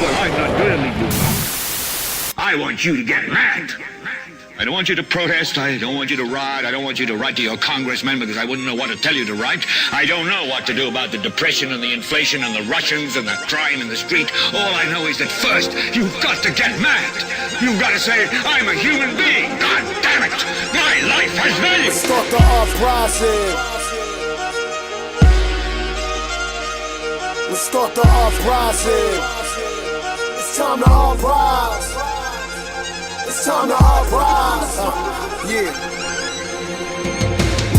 Well, I'm not gonna leave you. I want you to get mad. I don't want you to protest. I don't want you to riot. I don't want you to write to your congressman because I wouldn't know what to tell you to write. I don't know what to do about the depression and the inflation and the Russians and the crime in the street. All I know is that first, you've got to get mad. You've got to say, I'm a human being. God damn it. My life has value. Start the uprising. Let's start the uprising. It's time to uprise. It's time to uprise. Yeah.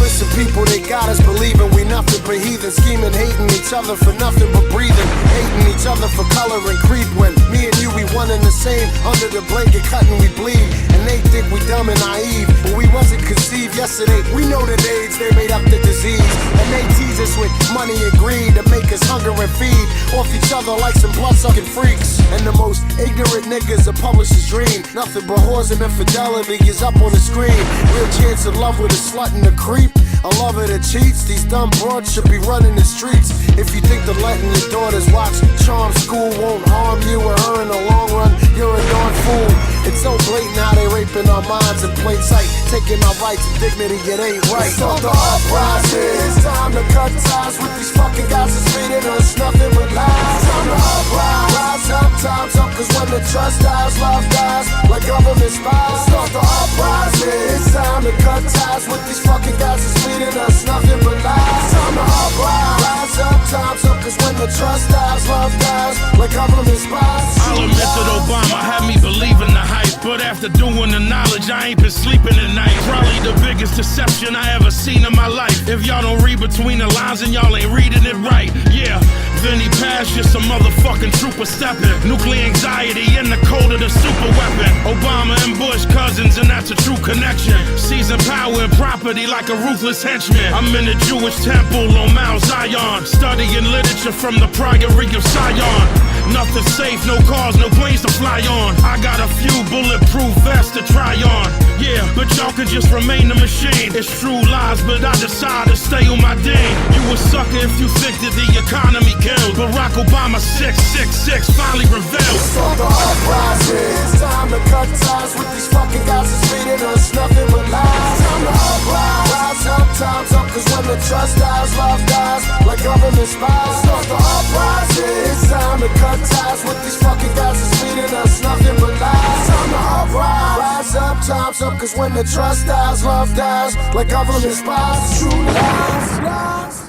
Listen, people, they got us believing we nothing but heathen, scheming, hating each other for nothing but breathing, hating each other for color and creed. When me and you, we one and the same, under the blanket cutting, we bleed. And they think we dumb and naive, but we wasn't conceived yesterday. We know the AIDS, they made up the disease, and they tease us with money and greed to make us hunger and feed off each other like some blood-sucking freaks. And the most ignorant niggas, a publisher's dream. Nothing but whores and infidelity is up on the screen. Real chance of love with a slut and a creep. A lover that cheats, these dumb broads should be running the streets. If you think that letting your daughters watch Charm School won't harm you or her in the long run, you're a darn fool. It's so blatant how they raping our minds in plain sight, taking our rights and dignity, it ain't right. Start the uprising. It's time to cut ties with these fucking guys that's feeding us nothing but lies. Time to uprise. Rise up, time's up, cause when the trust dies, love dies, like government spies. Start the uprising. It's time to cut ties with these fucking guys that's feeding us nothing but lies. Time to uprise. Rise up, time's up, cause when the trust dies, love dies, like government spies. I'll admit that Obama had me believing the hype, but after doing the knowledge, I ain't been sleeping at night. Probably the biggest deception I ever seen in my life. If y'all don't read between the lines and y'all ain't reading it right, yeah. Vinny Paz just a motherfucking trooper stepping. Nuclear anxiety in the code of the super weapon. Obama and Bush cousins, and that's a true connection. Seizing power and property like a ruthless henchman. I'm in the Jewish temple on Mount Zion, studying literature from the Priory of Sion. Nothing safe, no cars, no planes to fly on. I got a few bulletproof vests to try on. Yeah, but y'all could just remain the machine. It's true lies, but I decide to stay on my dame. You a sucker if you think that the economy killed. Barack Obama 666 finally revealed. Start the uprising. It's time to cut ties with these fucking guys that's feeding us nothing but lies. Time to uprise. Rise up, time's up, cause when the trust dies, love dies, like government spies. Start the uprising. It's time to cut ties with these fucking guys that's feeding us nothing but lies. Time to uprise. Rise up, time's up, cause when the trust dies, love dies, like government spies. True lies.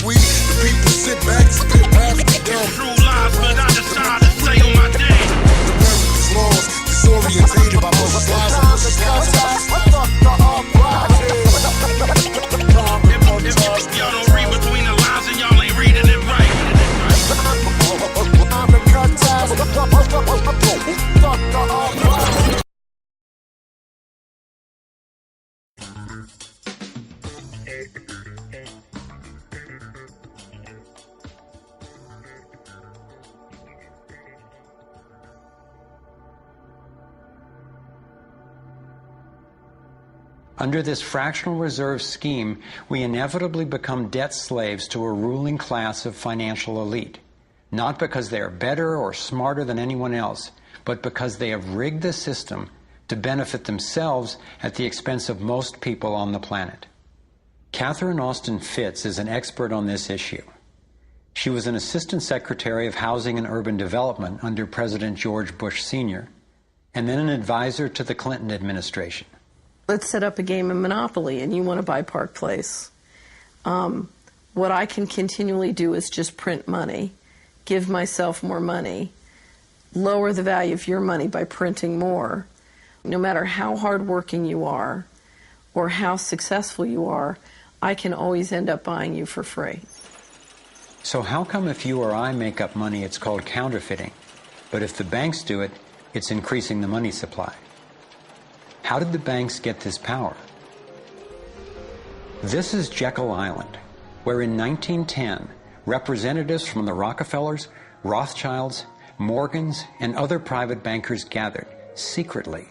We, the people, sit back, spit past the dumb. True lies, but I decide to stay on my day. The America's laws, disorientated by both slides and push slides. If y'all don't read between the lines and y'all ain't reading it right. I'm the cut ties. Under this fractional reserve scheme, we inevitably become debt slaves to a ruling class of financial elite, not because they are better or smarter than anyone else, but because they have rigged the system to benefit themselves at the expense of most people on the planet. Catherine Austin Fitts is an expert on this issue. She was an Assistant Secretary of Housing and Urban Development under President George Bush Sr., and then an advisor to the Clinton administration. Let's set up a game of Monopoly and you want to buy Park Place. What I can continually do is just print money, give myself more money, lower the value of your money by printing more. No matter how hardworking you are or how successful you are, I can always end up buying you for free. So how come if you or I make up money, it's called counterfeiting, but if the banks do it, it's increasing the money supply? How did the banks get this power? This is Jekyll Island, where in 1910, representatives from the Rockefellers, Rothschilds, Morgans, and other private bankers gathered secretly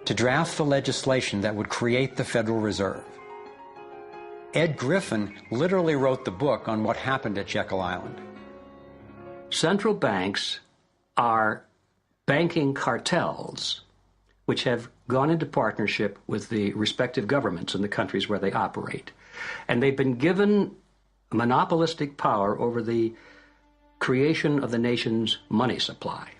to draft the legislation that would create the Federal Reserve. Ed Griffin literally wrote the book on what happened at Jekyll Island. Central banks are banking cartels which have gone into partnership with the respective governments in the countries where they operate. And they've been given monopolistic power over the creation of the nation's money supply.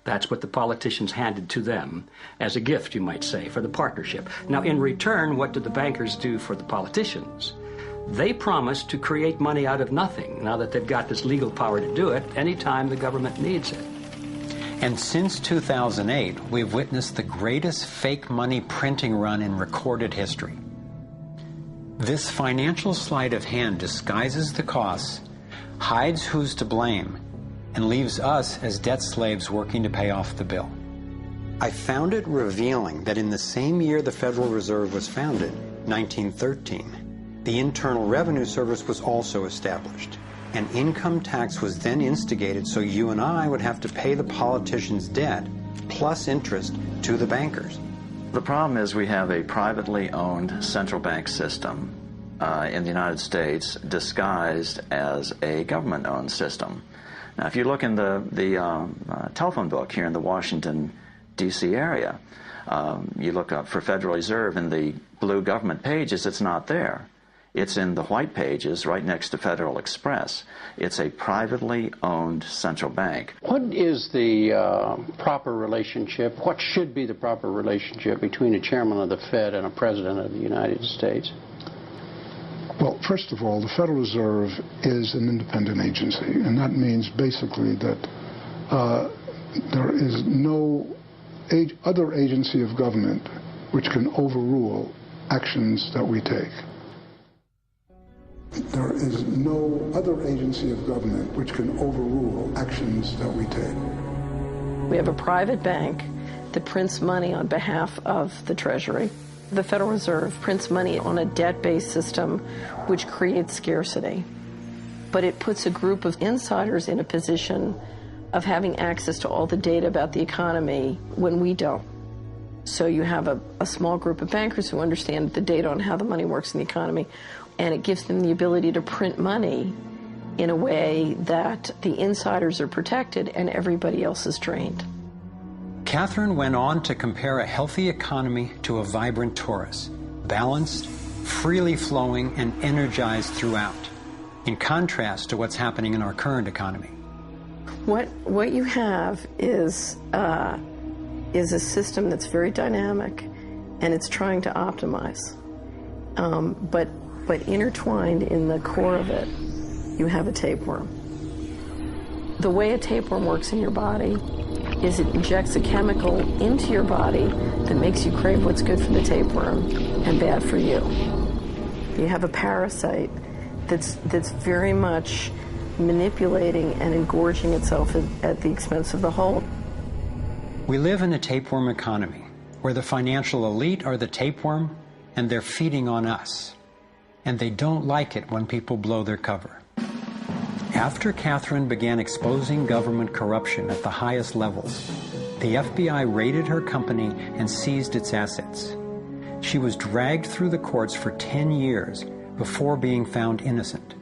That's what the politicians handed to them as a gift, you might say, for the partnership. Now, in return, what did the bankers do for the politicians? They promised to create money out of nothing, now that they've got this legal power to do it anytime the government needs it. And since 2008, we've witnessed the greatest fake money printing run in recorded history. This financial sleight of hand disguises the costs, hides who's to blame, and leaves us as debt slaves working to pay off the bill. I found it revealing that in the same year the Federal Reserve was founded, 1913, the Internal Revenue Service was also established. An income tax was then instigated so you and I would have to pay the politicians' debt plus interest to the bankers. The problem is we have a privately owned central bank system in the United States disguised as a government-owned system. Now, if you look in the telephone book here in the Washington, D.C. area, you look up for Federal Reserve in the blue government pages, it's not there. It's in the white pages right next to Federal Express. It's a privately owned central bank. What is the proper relationship, what should be the proper relationship between a chairman of the Fed and a president of the United States? Well, first of all, the Federal Reserve is an independent agency, and that means basically that there is no other agency of government which can overrule actions that we take. There is no other agency of government which can overrule actions that we take. We have a private bank that prints money on behalf of the Treasury. The Federal Reserve prints money on a debt-based system which creates scarcity. But it puts a group of insiders in a position of having access to all the data about the economy when we don't. So you have a small group of bankers who understand the data on how the money works in the economy, and it gives them the ability to print money in a way that the insiders are protected and everybody else is drained. Catherine went on to compare a healthy economy to a vibrant torus, balanced, freely flowing, and energized throughout, in contrast to what's happening in our current economy. What you have is a system that's very dynamic, and it's trying to optimize. But intertwined in the core of it, you have a tapeworm. The way a tapeworm works in your body is it injects a chemical into your body that makes you crave what's good for the tapeworm and bad for you. You have a parasite that's very much manipulating and engorging itself at the expense of the whole. We live in a tapeworm economy where the financial elite are the tapeworm and they're feeding on us. And they don't like it when people blow their cover. After Catherine began exposing government corruption at the highest levels, the FBI raided her company and seized its assets. She was dragged through the courts for 10 years before being found innocent.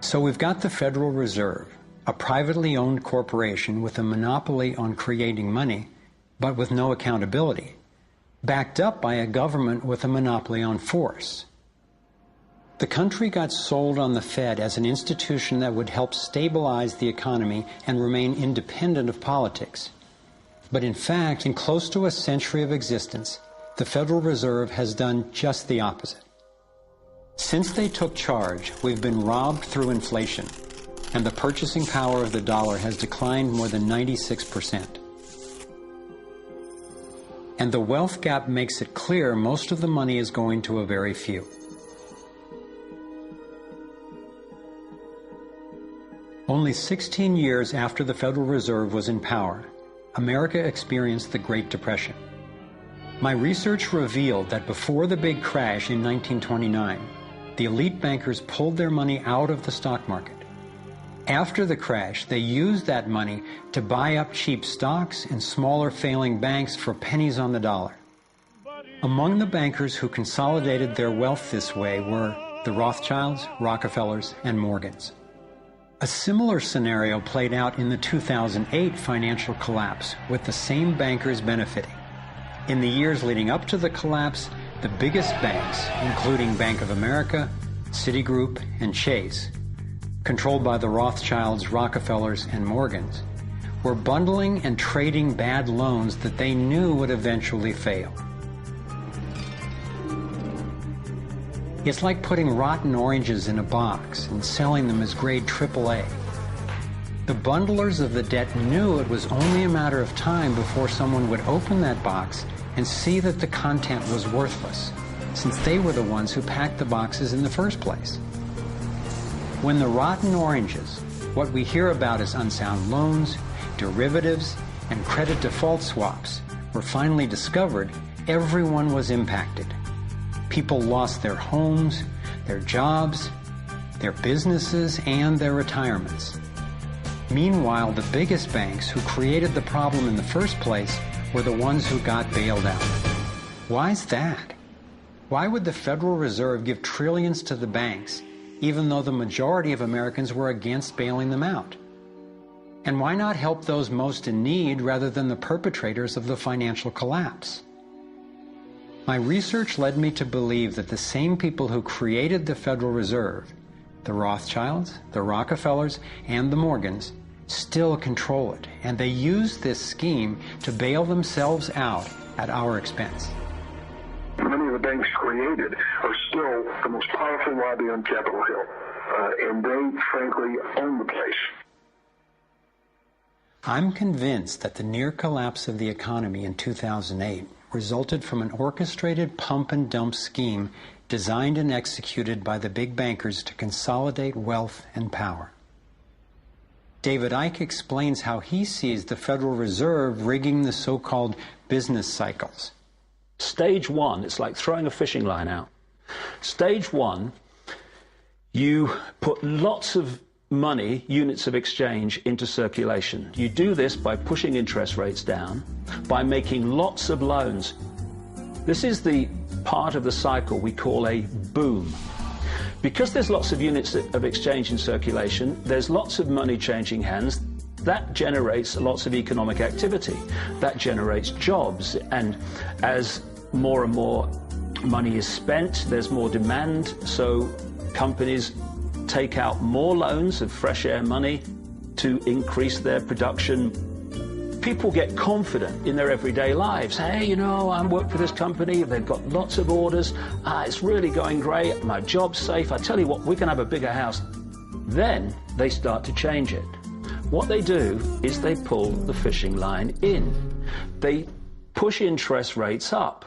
So we've got the Federal Reserve, a privately owned corporation with a monopoly on creating money, but with no accountability, backed up by a government with a monopoly on force. The country got sold on the Fed as an institution that would help stabilize the economy and remain independent of politics. But in fact, in close to a century of existence, the Federal Reserve has done just the opposite. Since they took charge, we've been robbed through inflation, and the purchasing power of the dollar has declined more than 96%. And the wealth gap makes it clear most of the money is going to a very few. Only 16 years after the Federal Reserve was in power, America experienced the Great Depression. My research revealed that before the big crash in 1929, the elite bankers pulled their money out of the stock market. After the crash, they used that money to buy up cheap stocks and smaller failing banks for pennies on the dollar. Among the bankers who consolidated their wealth this way were the Rothschilds, Rockefellers, and Morgans. A similar scenario played out in the 2008 financial collapse, with the same bankers benefiting. In the years leading up to the collapse, the biggest banks, including Bank of America, Citigroup, and Chase, controlled by the Rothschilds, Rockefellers, and Morgans, were bundling and trading bad loans that they knew would eventually fail. It's like putting rotten oranges in a box and selling them as grade AAA. The bundlers of the debt knew it was only a matter of time before someone would open that box and see that the content was worthless, since they were the ones who packed the boxes in the first place. When the rotten oranges, what we hear about as unsound loans, derivatives, and credit default swaps, were finally discovered, everyone was impacted. People lost their homes, their jobs, their businesses, and their retirements. Meanwhile, the biggest banks who created the problem in the first place were the ones who got bailed out. Why's that? Why would the Federal Reserve give trillions to the banks, even though the majority of Americans were against bailing them out? And why not help those most in need rather than the perpetrators of the financial collapse? My research led me to believe that the same people who created the Federal Reserve, the Rothschilds, the Rockefellers, and the Morgans, still control it, and they use this scheme to bail themselves out at our expense. Many of the banks created are still the most powerful lobby on Capitol Hill, and they, frankly, own the place. I'm convinced that the near collapse of the economy in 2008 resulted from an orchestrated pump and dump scheme designed and executed by the big bankers to consolidate wealth and power. David Icke explains how he sees the Federal Reserve rigging the so-called business cycles. Stage one, it's like throwing a fishing line out. Stage one, you put lots of money, units of exchange, into circulation. You do this by pushing interest rates down, by making lots of loans. This is the part of the cycle we call a boom. Because there's lots of units of exchange in circulation, there's lots of money changing hands. That generates lots of economic activity. That generates jobs. And as more and more money is spent, there's more demand, so companies take out more loans of fresh air money to increase their production. People get confident in their everyday lives. Hey, you know, I work for this company, they've got lots of orders, it's really going great, my job's safe, I tell you what, we can have a bigger house. Then they start to change it. What they do is they pull the fishing line in. They push interest rates up.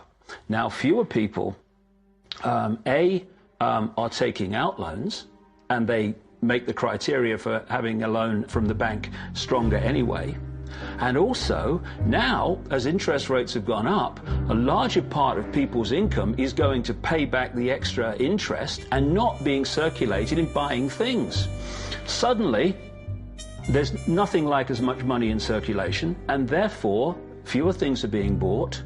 Now, fewer people, are taking out loans, and they make the criteria for having a loan from the bank stronger anyway. And also, now, as interest rates have gone up, a larger part of people's income is going to pay back the extra interest and not being circulated in buying things. Suddenly, there's nothing like as much money in circulation, and therefore, fewer things are being bought.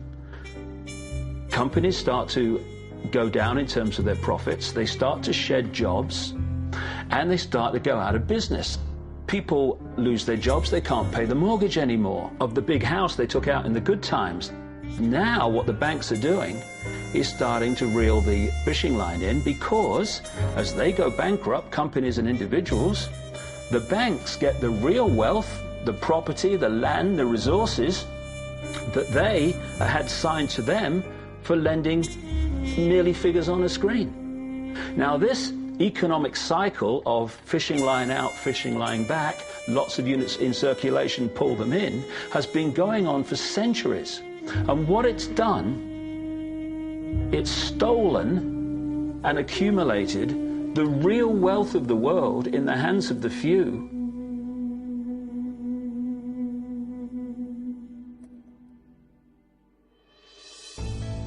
Companies start to go down in terms of their profits. They start to shed jobs, and they start to go out of business. People lose their jobs, they can't pay the mortgage anymore of the big house they took out in the good times. Now what the banks are doing is starting to reel the fishing line in, because as they go bankrupt, companies and individuals, the banks get the real wealth, the property, the land, the resources that they had signed to them for lending merely figures on a screen. Now this economic cycle of fishing line out, fishing line back, lots of units in circulation, pull them in, has been going on for centuries. And what it's done, it's stolen and accumulated the real wealth of the world in the hands of the few.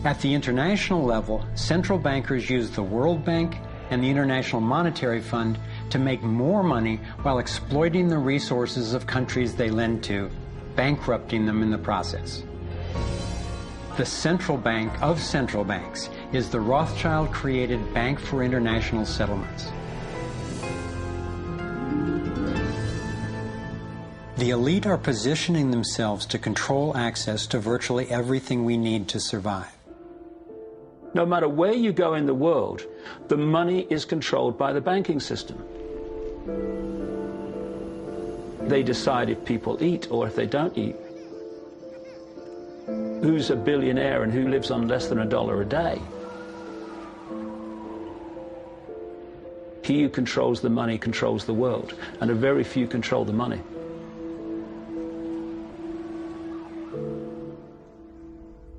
At the international level, central bankers use the World Bank and the International Monetary Fund to make more money while exploiting the resources of countries they lend to, bankrupting them in the process. The central bank of central banks is the Rothschild-created Bank for International Settlements. The elite are positioning themselves to control access to virtually everything we need to survive. No matter where you go in the world, the money is controlled by the banking system. They decide if people eat or if they don't eat. Who's a billionaire and who lives on less than $1 a day? He who controls the money controls the world, and a very few control the money.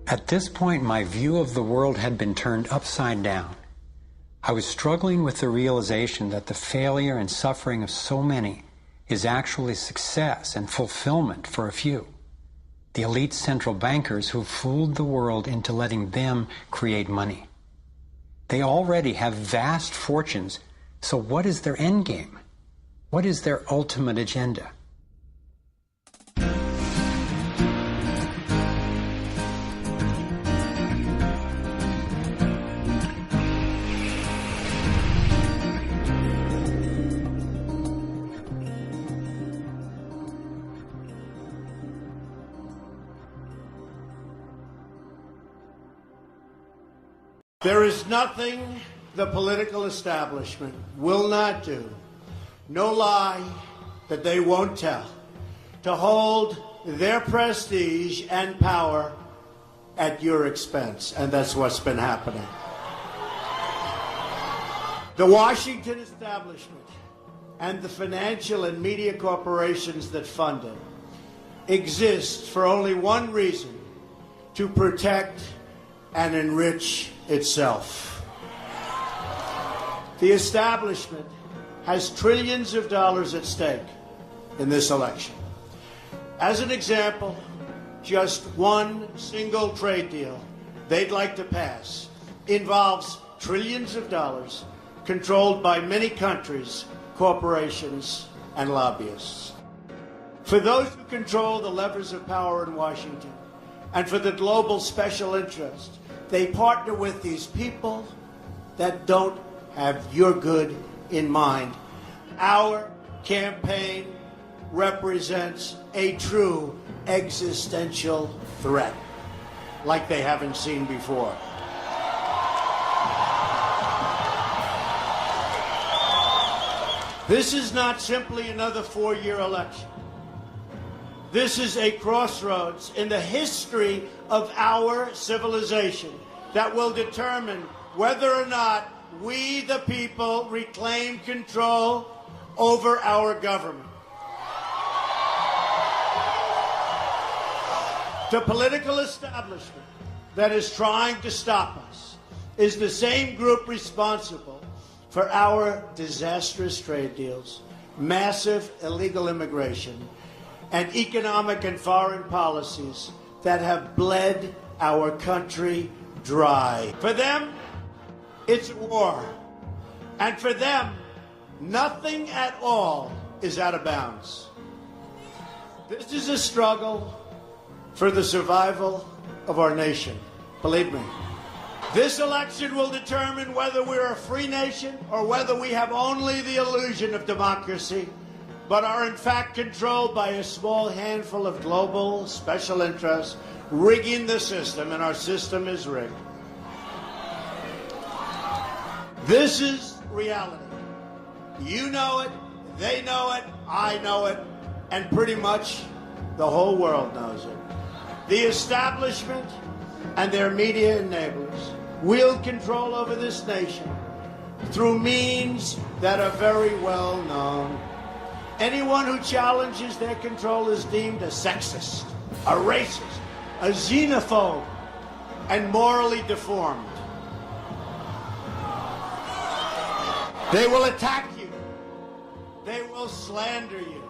At this point, my view of the world had been turned upside down. I was struggling with the realization that the failure and suffering of so many is actually success and fulfillment for a few. The elite central bankers who fooled the world into letting them create money. They already have vast fortunes, so what is their end game? What is their ultimate agenda? There is nothing the political establishment will not do, no lie that they won't tell, to hold their prestige and power at your expense. And that's what's been happening. The Washington establishment and the financial and media corporations that fund it exist for only one reason: to protect and enrich itself. The establishment has trillions of dollars at stake in this election. As an example, just one single trade deal they'd like to pass involves trillions of dollars controlled by many countries, corporations, and lobbyists. For those who control the levers of power in Washington, and for the global special interest, they partner with these people that don't have your good in mind. Our campaign represents a true existential threat, like they haven't seen before. This is not simply another four-year election. This is a crossroads in the history of our civilization that will determine whether or not we, the people, reclaim control over our government. The political establishment that is trying to stop us is the same group responsible for our disastrous trade deals, massive illegal immigration, and economic and foreign policies that have bled our country dry. For them, it's war. And for them, nothing at all is out of bounds. This is a struggle for the survival of our nation. Believe me. This election will determine whether we're a free nation or whether we have only the illusion of democracy, but are in fact controlled by a small handful of global special interests rigging the system, and our system is rigged. This is reality. You know it, they know it, I know it, and pretty much the whole world knows it. The establishment and their media enablers wield control over this nation through means that are very well known. Anyone who challenges their control is deemed a sexist, a racist, a xenophobe, and morally deformed. They will attack you. They will slander you.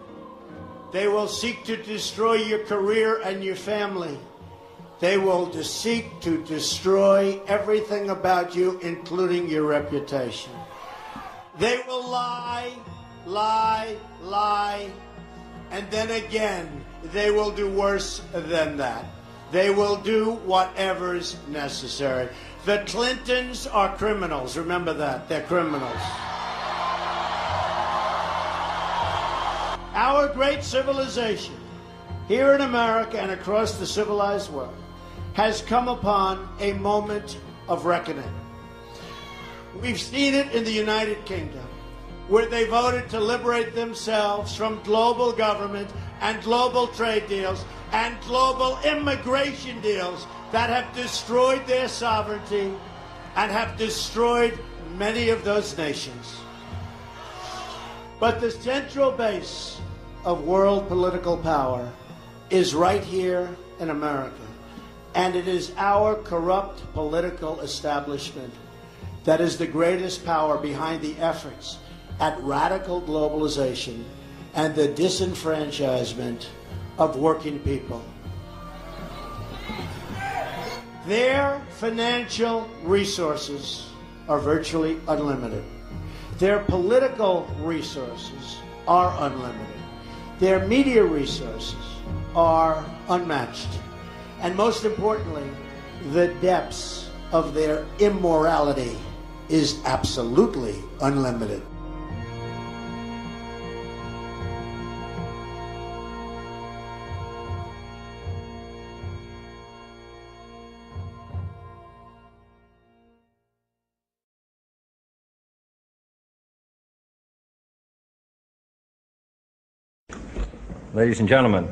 They will seek to destroy your career and your family. They will seek to destroy everything about you, including your reputation. They will lie, lie, lie, and then again, they will do worse than that. They will do whatever's necessary. The Clintons are criminals. Remember that. They're criminals. Our great civilization, here in America and across the civilized world, has come upon a moment of reckoning. We've seen it in the United Kingdom, where they voted to liberate themselves from global government and global trade deals and global immigration deals that have destroyed their sovereignty and have destroyed many of those nations. But the central base of world political power is right here in America. And it is our corrupt political establishment that is the greatest power behind the efforts at radical globalization and the disenfranchisement of working people. Their financial resources are virtually unlimited. Their political resources are unlimited. Their media resources are unmatched. And most importantly, the depths of their immorality is absolutely unlimited. Ladies and gentlemen,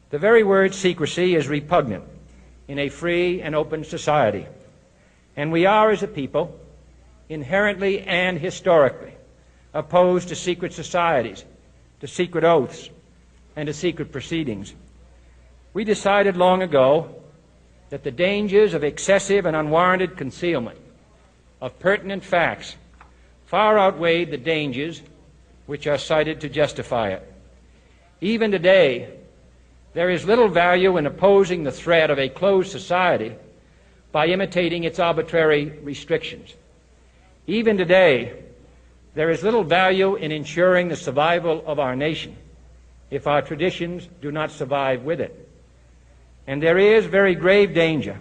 the very word secrecy is repugnant in a free and open society, and we are, as a people, inherently and historically opposed to secret societies, to secret oaths, and to secret proceedings. We decided long ago that the dangers of excessive and unwarranted concealment of pertinent facts far outweighed the dangers which are cited to justify it. Even today, there is little value in opposing the threat of a closed society by imitating its arbitrary restrictions. Even today, there is little value in ensuring the survival of our nation if our traditions do not survive with it. And there is very grave danger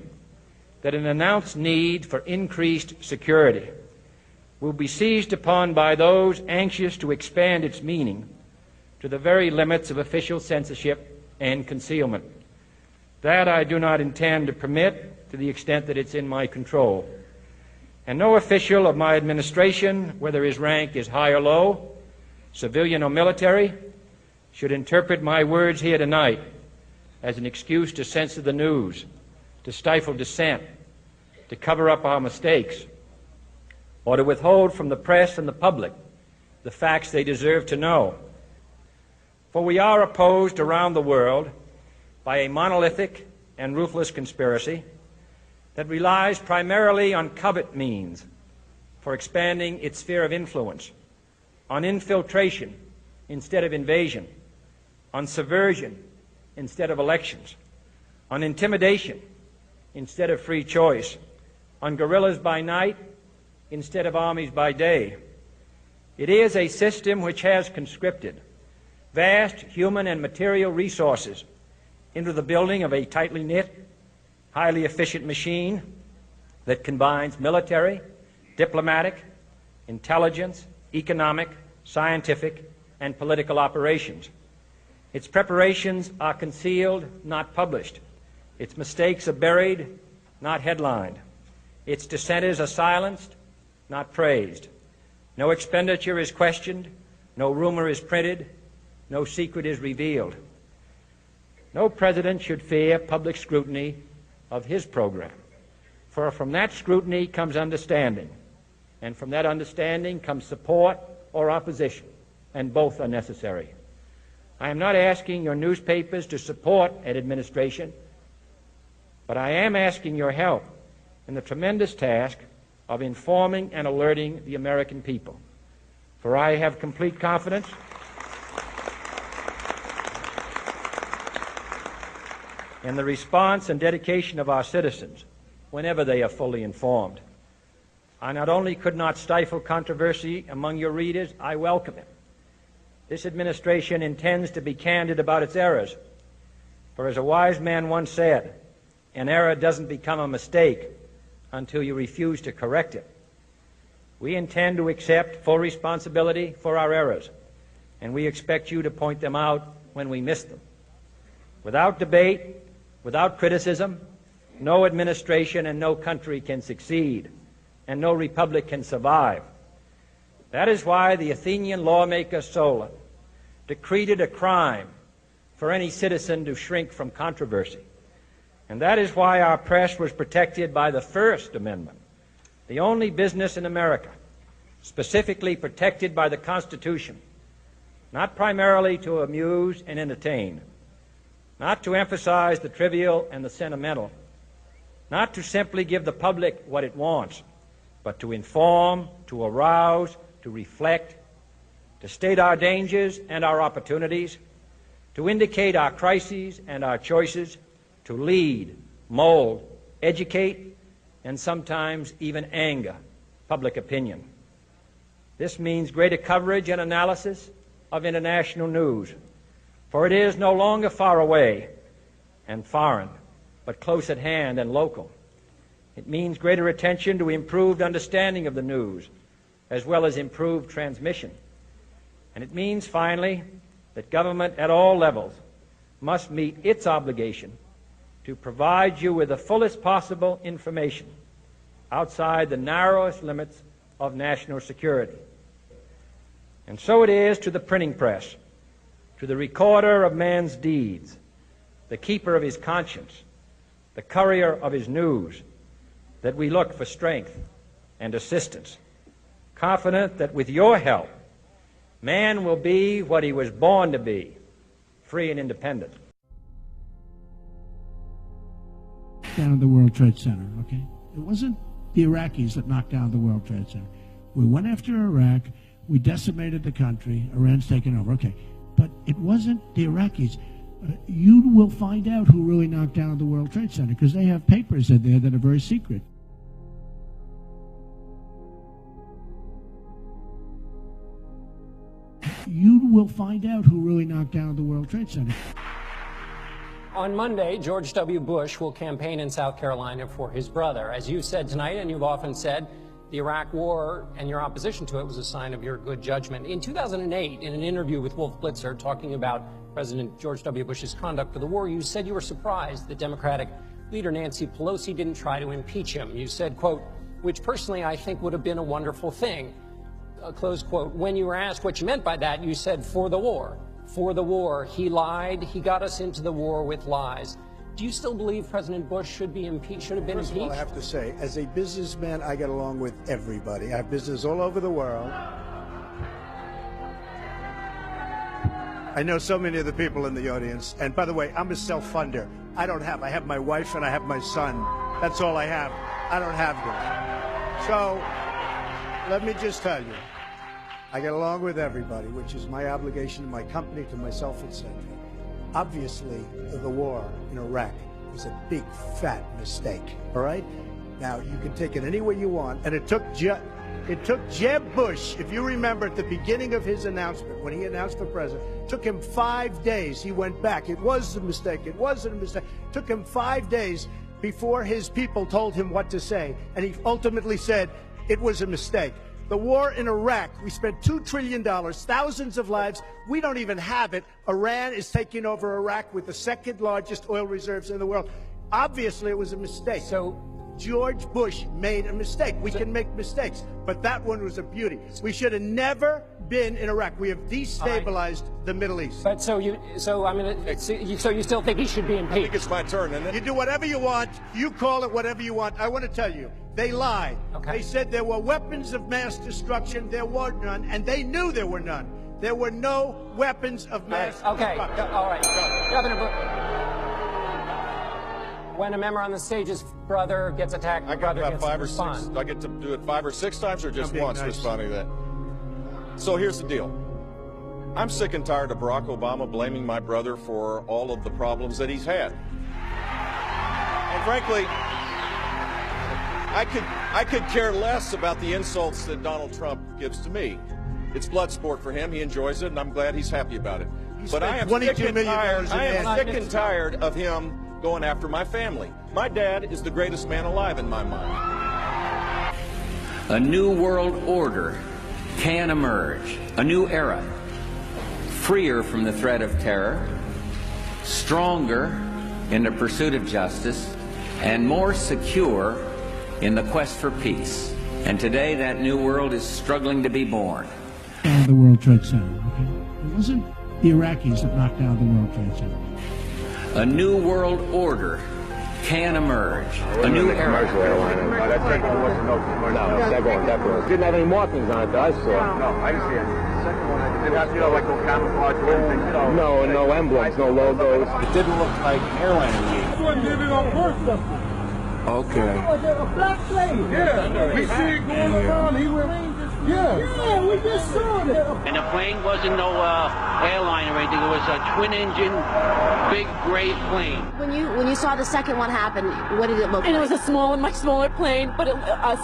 that an announced need for increased security will be seized upon by those anxious to expand its meaning to the very limits of official censorship and concealment. That I do not intend to permit to the extent that it's in my control. And no official of my administration, whether his rank is high or low, civilian or military, should interpret my words here tonight as an excuse to censor the news, to stifle dissent, to cover up our mistakes, or to withhold from the press and the public the facts they deserve to know. For we are opposed around the world by a monolithic and ruthless conspiracy that relies primarily on covert means for expanding its sphere of influence, on infiltration instead of invasion, on subversion instead of elections, on intimidation instead of free choice, on guerrillas by night instead of armies by day. It is a system which has conscripted vast human and material resources into the building of a tightly knit, highly efficient machine that combines military, diplomatic, intelligence, economic, scientific, and political operations. Its preparations are concealed, not published. Its mistakes are buried, not headlined. Its dissenters are silenced, not praised. No expenditure is questioned, no rumor is printed, no secret is revealed. No president should fear public scrutiny of his program, for from that scrutiny comes understanding, and from that understanding comes support or opposition, and both are necessary. I am not asking your newspapers to support an administration, but I am asking your help in the tremendous task of informing and alerting the American people. For I have complete confidence in the response and dedication of our citizens whenever they are fully informed. I not only could not stifle controversy among your readers, I welcome it. This administration intends to be candid about its errors. For as a wise man once said, an error doesn't become a mistake until you refuse to correct it. We intend to accept full responsibility for our errors, and we expect you to point them out when we miss them. Without debate, without criticism, no administration and no country can succeed, and no republic can survive. That is why the Athenian lawmaker Solon decreed it a crime for any citizen to shrink from controversy. And that is why our press was protected by the First Amendment, the only business in America specifically protected by the Constitution, not primarily to amuse and entertain, not to emphasize the trivial and the sentimental, not to simply give the public what it wants, but to inform, to arouse, to reflect, to state our dangers and our opportunities, to indicate our crises and our choices, to lead, mold, educate, and sometimes even anger public opinion. This means greater coverage and analysis of international news, for it is no longer far away and foreign, but close at hand and local. It means greater attention to improved understanding of the news, as well as improved transmission. And it means, finally, that government at all levels must meet its obligation to provide you with the fullest possible information outside the narrowest limits of national security. And so it is to the printing press, to the recorder of man's deeds, the keeper of his conscience, the courier of his news, that we look for strength and assistance, confident that with your help, man will be what he was born to be, free and independent. Down at the World Trade Center, okay? It wasn't the Iraqis that knocked down the World Trade Center. We went after Iraq, we decimated the country, Iran's taken over, okay. But it wasn't the Iraqis. You will find out who really knocked down the World Trade Center, because they have papers in there that are very secret. You will find out who really knocked down the World Trade Center. On Monday, George W. Bush will campaign in South Carolina for his brother. As you said tonight, and you've often said, the Iraq War and your opposition to it was a sign of your good judgment. In 2008, in an interview with Wolf Blitzer talking about President George W. Bush's conduct of the war, you said you were surprised that Democratic leader Nancy Pelosi didn't try to impeach him. You said, quote, which personally I think would have been a wonderful thing. Close quote. When you were asked what you meant by that, you said, for the war. For the war. He lied. He got us into the war with lies. Do you still believe President Bush should be impeached? Should have been impeached? First of all, I have to say, as a businessman, I get along with everybody. I have business all over the world. I know so many of the people in the audience. And by the way, I'm a self-funder. I have my wife and I have my son. That's all I have. I don't have them. So let me just tell you, I get along with everybody, which is my obligation to my company, to myself, etc. Obviously, the war in Iraq was a big, fat mistake, all right? Now, you can take it any way you want, and it took Jeb Bush, if you remember at the beginning of his announcement, when he announced for president, it took him 5 days. He went back. It was a mistake. It wasn't a mistake. It took him 5 days before his people told him what to say, and he ultimately said it was a mistake. The war in Iraq, we spent $2 trillion, thousands of lives. We don't even have it. Iran is taking over Iraq with the second largest oil reserves in the world. Obviously, it was a mistake. So George Bush made a mistake. We can make mistakes, but that one was a beauty. We should have never been in Iraq. We have destabilized the Middle East. But so you still think he should be impeached? I think it's my turn, isn't it? You do whatever you want. You call it whatever you want. I want to tell you, they lied. Okay. They said there were weapons of mass destruction. There were none, and they knew there were none. There were no weapons of mass destruction. All right. Governor Bush. When a member on the stage's brother gets attacked, I got about 5 or 6. I get to do it 5 or 6 times, or just once responding to that. So here's the deal. I'm sick and tired of Barack Obama blaming my brother for all of the problems that he's had. And frankly, I could care less about the insults that Donald Trump gives to me. It's blood sport for him. He enjoys it, and I'm glad he's happy about it. But I am sick and tired of him going after my family. My dad is the greatest man alive in my mind. A new world order can emerge, a new era, freer from the threat of terror, stronger in the pursuit of justice, and more secure in the quest for peace. And today that new world is struggling to be born. And the World Trade Center, okay? It wasn't the Iraqis that knocked down the World Trade Center. A new world order can emerge, a new era. Didn't have any markings on it, I saw. No, I didn't see it. The second one, it didn't have, like those camouflage things, No, no emblems, no logos. It didn't look like an airline. This one did it on purpose. Okay. A black plane. Yeah, we see it going around. He went. Yeah, we just saw it. And the plane wasn't no airline or anything. It was a twin-engine, big gray plane. When you saw the second one happen, what did it look like? And it was a small and much smaller plane, but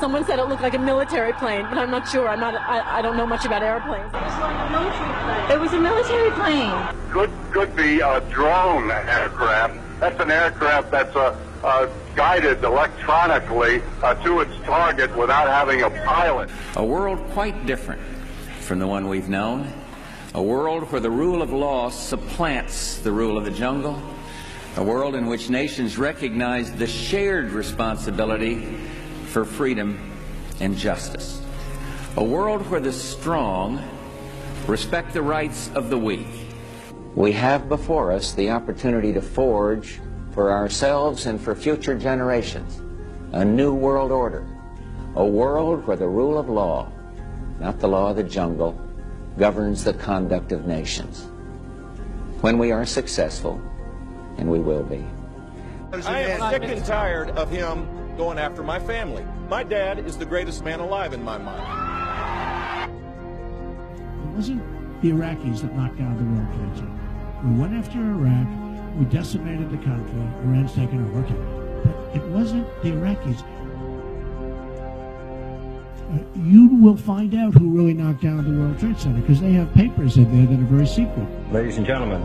someone said it looked like a military plane, but I'm not sure. I don't know much about airplanes. It was like a military plane. It was a military plane. Could be a drone aircraft. That's an aircraft that's guided electronically to its target without having a pilot. A world quite different from the one we've known. A world where the rule of law supplants the rule of the jungle. A world in which nations recognize the shared responsibility for freedom and justice. A world where the strong respect the rights of the weak. We have before us the opportunity to forge for ourselves and for future generations a new world order, a world where the rule of law, not the law of the jungle, governs the conduct of nations. When we are successful, and we will be. I am sick and tired of him going after my family. My dad is the greatest man alive in my mind. It wasn't the Iraqis that knocked down the World Trade Center. We went after Iraq. We decimated the country. Iran's taken over. Okay. But it wasn't the Iraqis. You will find out who really knocked down the World Trade Center because they have papers in there that are very secret. Ladies and gentlemen,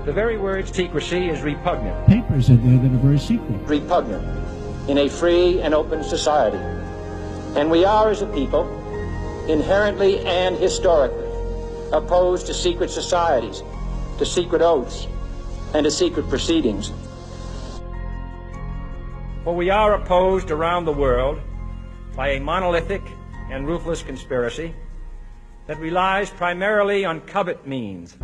the very word secrecy is repugnant. Papers in there that are very secret. Repugnant in a free and open society. And we are, as a people, inherently and historically opposed to secret societies, to secret oaths, and to secret proceedings. For we are opposed around the world by a monolithic and ruthless conspiracy that relies primarily on covert means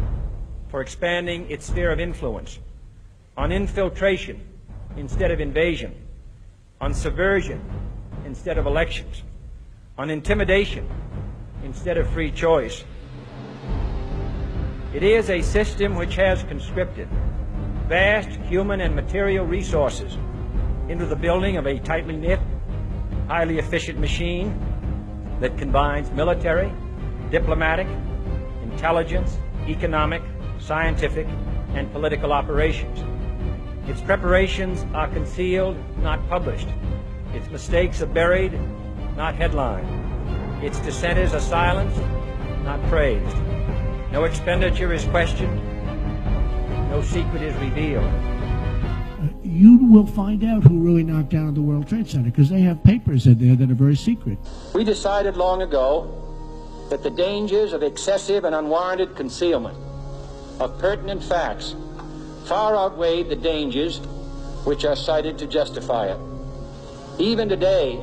for expanding its sphere of influence, on infiltration instead of invasion, on subversion instead of elections, on intimidation instead of free choice. It is a system which has conscripted vast human and material resources into the building of a tightly knit, highly efficient machine that combines military, diplomatic, intelligence, economic, scientific, and political operations. Its preparations are concealed, not published. Its mistakes are buried, not headlined. Its dissenters are silenced, not praised. No expenditure is questioned. No secret is revealed. You will find out who really knocked down the World Trade Center because they have papers in there that are very secret. We decided long ago that the dangers of excessive and unwarranted concealment of pertinent facts far outweighed the dangers which are cited to justify it. Even today,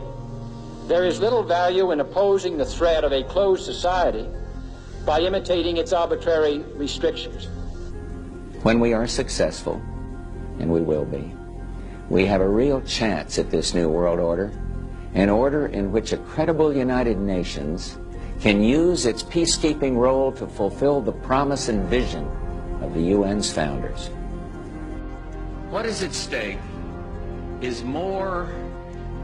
there is little value in opposing the threat of a closed society by imitating its arbitrary restrictions. When we are successful, and we will be, we have a real chance at this new world order, an order in which a credible United Nations can use its peacekeeping role to fulfill the promise and vision of the UN's founders. What is at stake is more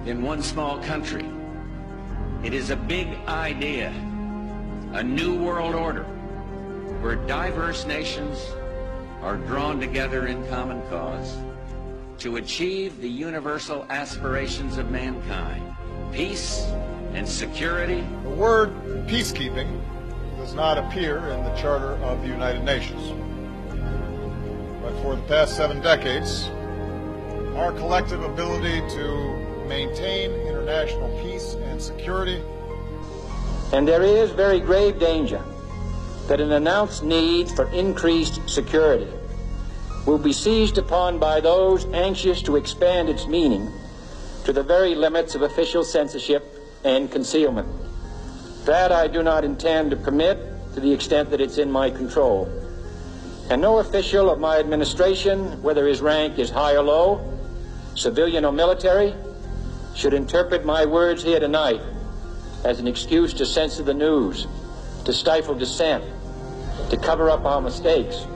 than one small country. It is a big idea, a new world order, where diverse nations are drawn together in common cause to achieve the universal aspirations of mankind, peace and security. The word peacekeeping does not appear in the Charter of the United Nations. But for the past 7 decades, our collective ability to maintain international peace and security. And there is very grave danger that an announced need for increased security will be seized upon by those anxious to expand its meaning to the very limits of official censorship and concealment. That I do not intend to permit to the extent that it's in my control. And no official of my administration, whether his rank is high or low, civilian or military, should interpret my words here tonight as an excuse to censor the news, to stifle dissent, to cover up our mistakes,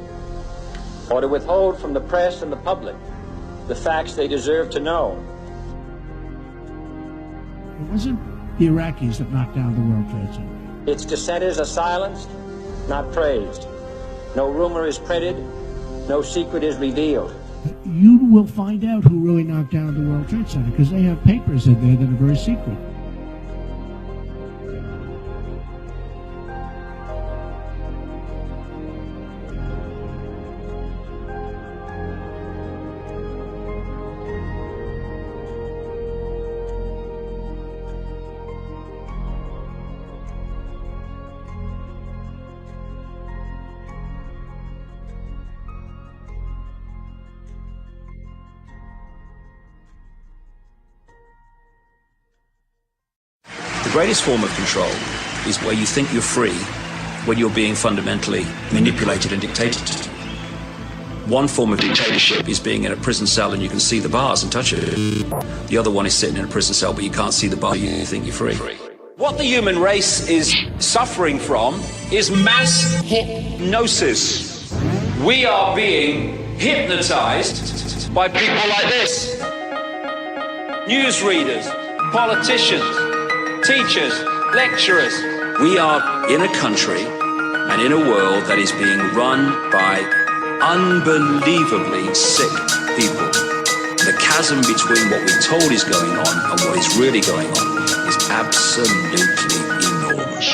or to withhold from the press and the public the facts they deserve to know. It wasn't the Iraqis that knocked down the World Trade Center. Its dissenters are silenced, not praised. No rumor is printed, no secret is revealed. You will find out who really knocked down the World Trade Center because they have papers in there that are very secret. The greatest form of control is where you think you're free when you're being fundamentally manipulated and dictated to. One form of dictatorship is being in a prison cell and you can see the bars and touch it. The other one is sitting in a prison cell but you can't see the bar, you think you're free. What the human race is suffering from is mass hypnosis. We are being hypnotized by people like this. Newsreaders, politicians, teachers, lecturers. We are in a country and in a world that is being run by unbelievably sick people. The chasm between what we're told is going on and what is really going on is absolutely enormous.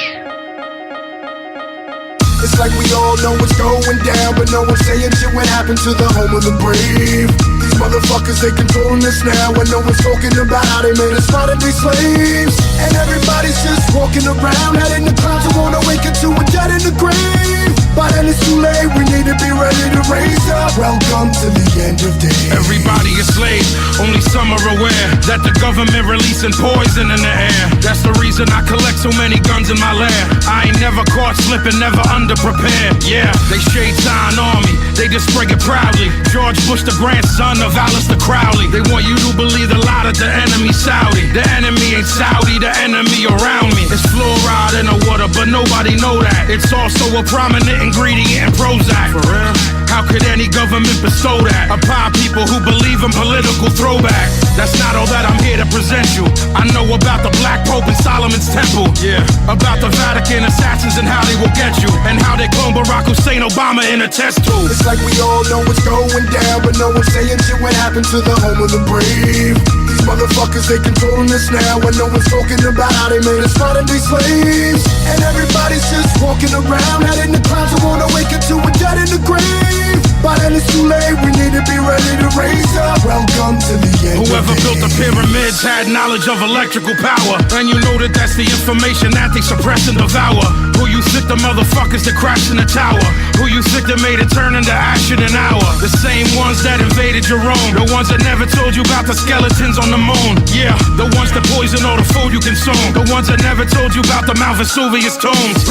It's like we all know what's going down, but no one's saying shit what happened to the home of the brave. These motherfuckers, they controlling us now, and no one's talking about how they made us modern day slaves. And everybody's just walking around, head in the clouds, and won't awaken to a dead in the grave. By then it's too late, we need to be ready to raise up. Welcome to the end of days. Everybody is slaves, only some are aware that the government releasing poison in the air. That's the reason I collect so many guns in my lair. I ain't never caught slipping, never underprepared. Yeah, they shade sign on me, they just spray it proudly. George Bush, the grandson of Alistair Crowley. They want you to believe the lie that the enemy's Saudi. The enemy ain't Saudi, the enemy around me. It's fluoride in the water, but nobody know that. It's also a prominent ingredient in Prozac. For real? How could any government bestow that upon people who believe in political throwback? That's not all that I'm here to present you. I know about the Black Pope and Solomon's Temple. Yeah. About the Vatican assassins and how they will get you, and how they clone Barack Hussein Obama in a test tube. It's like we all know what's going down, but no one's saying shit what happened to the home of the brave. These motherfuckers, they controlling us now, and no one's talking about how they made us modern day slaves. And everybody's just walking around, head in the clouds, and won't awaken to a dead in the grave. By then it's too late, we need to be ready to raise up. Welcome to the end. Whoever built the pyramids had knowledge of electrical power, and you know that that's the information that they suppress and devour. Who you think the motherfuckers that crashed in the tower? Who you think that made it turn into ash in an hour? The same ones that invaded your own, the ones that never told you about the skeletons on the moon. Yeah, the ones that poison all the food you consume, the ones that never told you about the Mount Vesuvius tombs.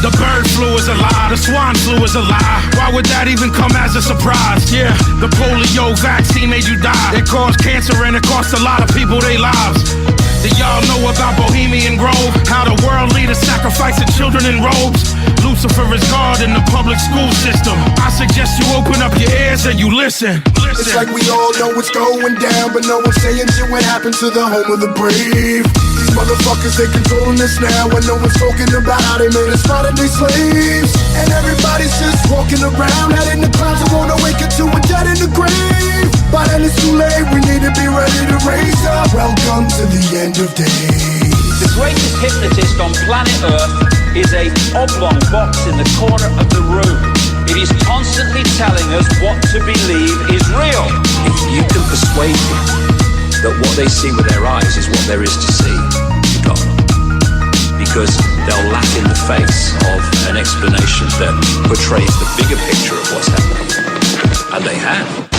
The bird flu is a lie, the swine flu is a lie. Why would that even come as a surprise? Yeah, the polio vaccine made you die. It caused cancer and it cost a lot of people their lives. Do y'all know about Bohemian Grove? How the world leaders sacrificing children in robes? Lucifer is God in the public school system. I suggest you open up your ears and you listen. It's like we all know what's going down, but no one's saying shit what happened to the home of the brave. These motherfuckers, they controlling us now, and no one's talking about how they made us modern day slaves. And everybody's just walking around, head in the clouds, and won't awaken to a dead in the grave. By then it's too late, we need to be ready to raise up. Welcome to the end of days. The greatest hypnotist on planet Earth is a oblong box in the corner of the room. It is constantly telling us what to believe is real. If you can persuade people that what they see with their eyes is what there is to see, you got them. Because they'll laugh in the face of an explanation that portrays the bigger picture of what's happening. And they have.